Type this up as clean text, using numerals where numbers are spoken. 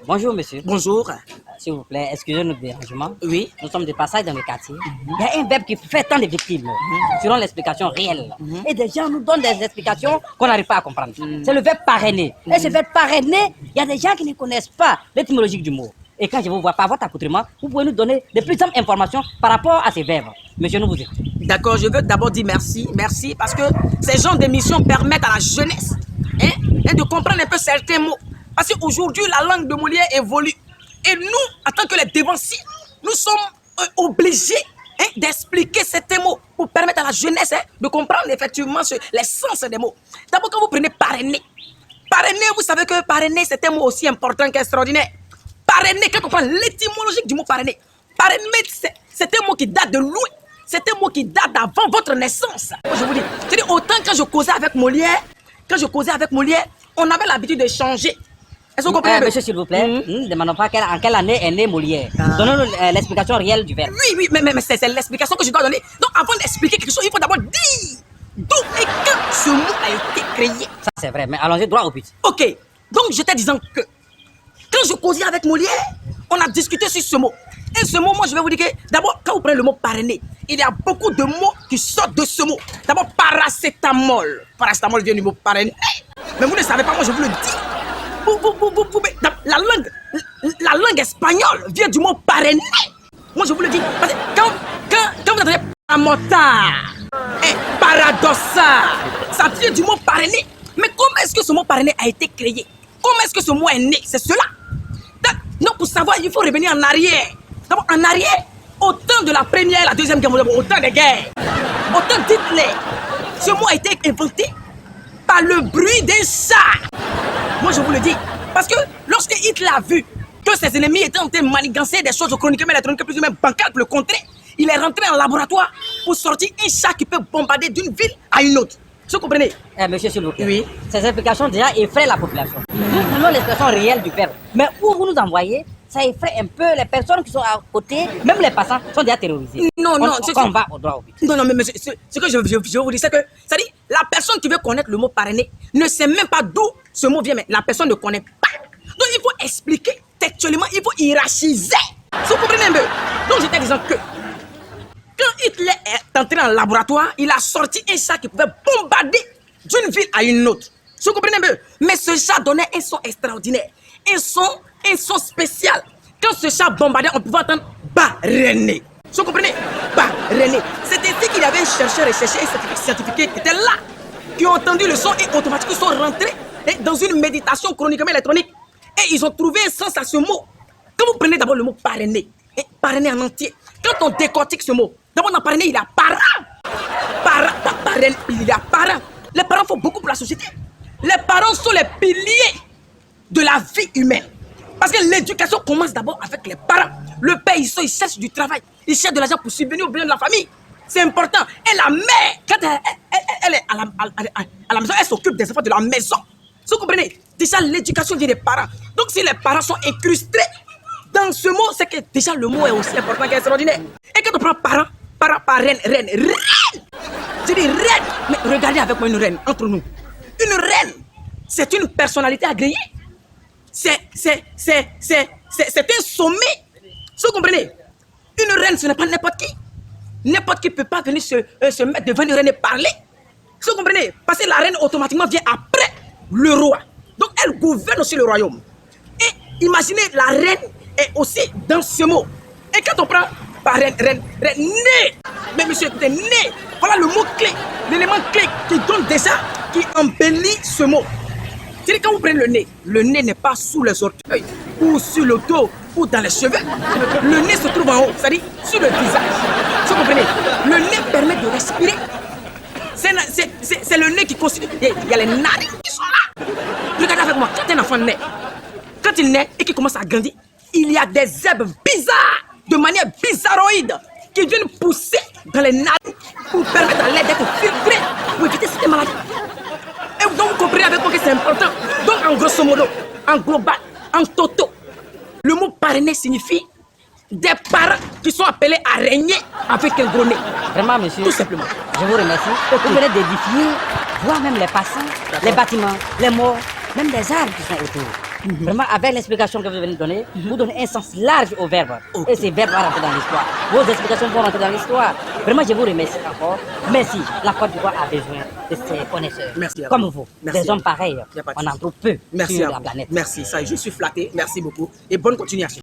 Bonjour, monsieur. Bonjour. S'il vous plaît, excusez-nous du dérangement. Oui. Nous sommes de passage dans le quartier. Il y a un verbe qui fait tant de victimes, selon l'explication réelle. Et des gens nous donnent des explications qu'on n'arrive pas à comprendre. C'est le verbe parrainer. Et ce verbe parrainer, il y a des gens qui ne connaissent pas l'étymologie du mot. Et quand je vous vois par votre accoutrement, vous pouvez nous donner de plus amples informations par rapport à ces verbes. Monsieur, nous vous écoutons. D'accord, je veux d'abord dire merci. Merci parce que ces genres d'émissions permettent à la jeunesse de comprendre un peu certains mots. Parce qu'aujourd'hui, la langue de Molière évolue. Et nous, en tant que les dévanciers, nous sommes obligés d'expliquer certains mots pour permettre à la jeunesse de comprendre effectivement les sens des mots. D'abord, quand vous prenez parrainer, vous savez que parrainer, c'est un mot aussi important qu'extraordinaire. Parrainer, quand on prend l'étymologie du mot parrainer, c'est un mot qui date de loin. C'est un mot qui date d'avant votre naissance. Je vous dis, c'est-à-dire autant quand je causais avec Molière, on avait l'habitude d'échanger. Est-ce que vous comprenez? Monsieur, s'il vous plaît, ne demandons pas en quelle année est né Molière. Donnons-nous l'explication réelle du verbe. Oui, mais c'est l'explication que je dois donner. Donc avant d'expliquer quelque chose, il faut d'abord dire d'où et quand ce mot a été créé. Ça, c'est vrai, mais allons-y droit au but. Ok, donc j'étais disant que quand je causais avec Molière, on a discuté sur ce mot. Et ce mot, moi, je vais vous dire que d'abord, quand vous prenez le mot parrainer, il y a beaucoup de mots qui sortent de ce mot. D'abord, paracétamol. Paracétamol vient du mot parrainer. Mais vous ne savez pas, moi, je vous le dis. La langue espagnole vient du mot parrainer. Moi, je vous le dis. Parce que quand vous entendez paramota, paradoxa, ça vient du mot parrainer. Mais comment est-ce que ce mot parrainer a été créé? Comment est-ce que ce mot est né? C'est cela. Non, pour savoir, il faut revenir en arrière. D'abord, en arrière, au temps de la première et la deuxième guerre mondiale, au temps des guerres, au temps d'Hitler, ce mot a été inventé par le bruit d'un chat. Moi, je vous le dis. Parce que lorsque Hitler a vu que ses ennemis étaient en train de manigancer des choses chroniquement électroniques plus ou moins bancales pour le contrer, il est rentré en laboratoire pour sortir un chat qui peut bombarder d'une ville à une autre. Vous comprenez? Monsieur, s'il vous plaît. Oui. Ces explications déjà effraient la population. Nous voulons l'expression réelle du verbe. Mais où vous nous envoyez, ça effraie un peu les personnes qui sont à côté, même les passants sont déjà terrorisés. Non, on va au droit au but. Non, mais ce que je veux vous dire, c'est que, c'est-à-dire, la personne qui veut connaître le mot parrainer ne sait même pas d'où ce mot vient, mais la personne ne connaît pas. Donc, il faut expliquer textuellement, il faut hiérarchiser. Vous comprenez un peu? Donc, j'étais disant que quand Hitler est entré en laboratoire, il a sorti un chat qui pouvait bombarder d'une ville à une autre. Vous comprenez un peu? Mais ce chat donnait un son extraordinaire, un son spécial. Quand ce chat bombardait, on pouvait entendre parrainer. Vous comprenez? Parrainer. C'est ainsi qu'il y avait un chercheur et scientifique qui était là, qui ont entendu le son et automatiquement sont rentrés dans une méditation chroniquement électronique. Et ils ont trouvé un sens à ce mot. Quand vous prenez d'abord le mot parrainer, parrainer en entier, quand on décortique ce mot, d'abord dans parrainer, il y a parent. Il y a parent. Les parents font beaucoup pour la société. Les parents sont les piliers de la vie humaine. Parce que l'éducation commence d'abord avec les parents. Le père, il cherche du travail. Il cherche de l'argent pour subvenir aux besoins de la famille. C'est important. Et la mère, quand elle est à la maison, elle s'occupe des enfants de la maison. Vous comprenez? Déjà, l'éducation vient des parents. Donc, si les parents sont incrustés dans ce mot, c'est que déjà le mot est aussi important qu'extraordinaire. Et quand on prend reine. Je dis reine. Mais regardez avec moi une reine, entre nous. Une reine, c'est une personnalité agréée. C'est un sommet. Vous comprenez? Une reine, ce n'est pas n'importe qui. N'importe qui ne peut pas venir se mettre devant une reine et parler. Vous comprenez? Parce que la reine, automatiquement, vient après le roi. Donc, elle gouverne aussi le royaume. Et imaginez, la reine est aussi dans ce mot. Et quand on prend par reine, né. Mais monsieur, écoutez, né. Voilà le mot clé, l'élément clé qui donne déjà, qui embellit ce mot. C'est-à-dire quand vous prenez le nez n'est pas sous les orteils, ou sur le dos, ou dans les cheveux. Le nez se trouve en haut, c'est-à-dire sur le visage. Vous comprenez? Le nez permet de respirer. C'est le nez qui constitue. Il y a les narines qui sont là. Regardez avec moi, quand un enfant naît, quand il naît et qu'il commence à grandir, il y a des herbes bizarres, de manière bizarroïde, qui viennent pousser dans les narines pour permettre à l'air d'être filtrée, pour éviter cette maladie. Et donc vous comprenez avec moi que c'est important. Donc en grosso modo, en global, en toto, le mot parrainer signifie des parents qui sont appelés à régner avec un gros nez. Vraiment, monsieur. Tout simplement. Je vous remercie. Vous venez d'édifier, voire même les passants, les bâtiments, les morts, même des arbres qui sont autour. Vraiment, avec l'explication que vous venez de donner, vous donnez un sens large au verbe. Ok. Et ces verbes vont rentrer dans l'histoire. Vos explications vont rentrer dans l'histoire. Vraiment, je vous remercie encore. Merci. La Côte d'Ivoire a besoin de ces connaisseurs. Merci à Comme vous. vous. Merci Des à hommes vous. pareils. Y a pas de On en souci. trouve peu Merci sur à la vous. planète. Merci, ça, je suis flatté. Merci beaucoup et bonne continuation.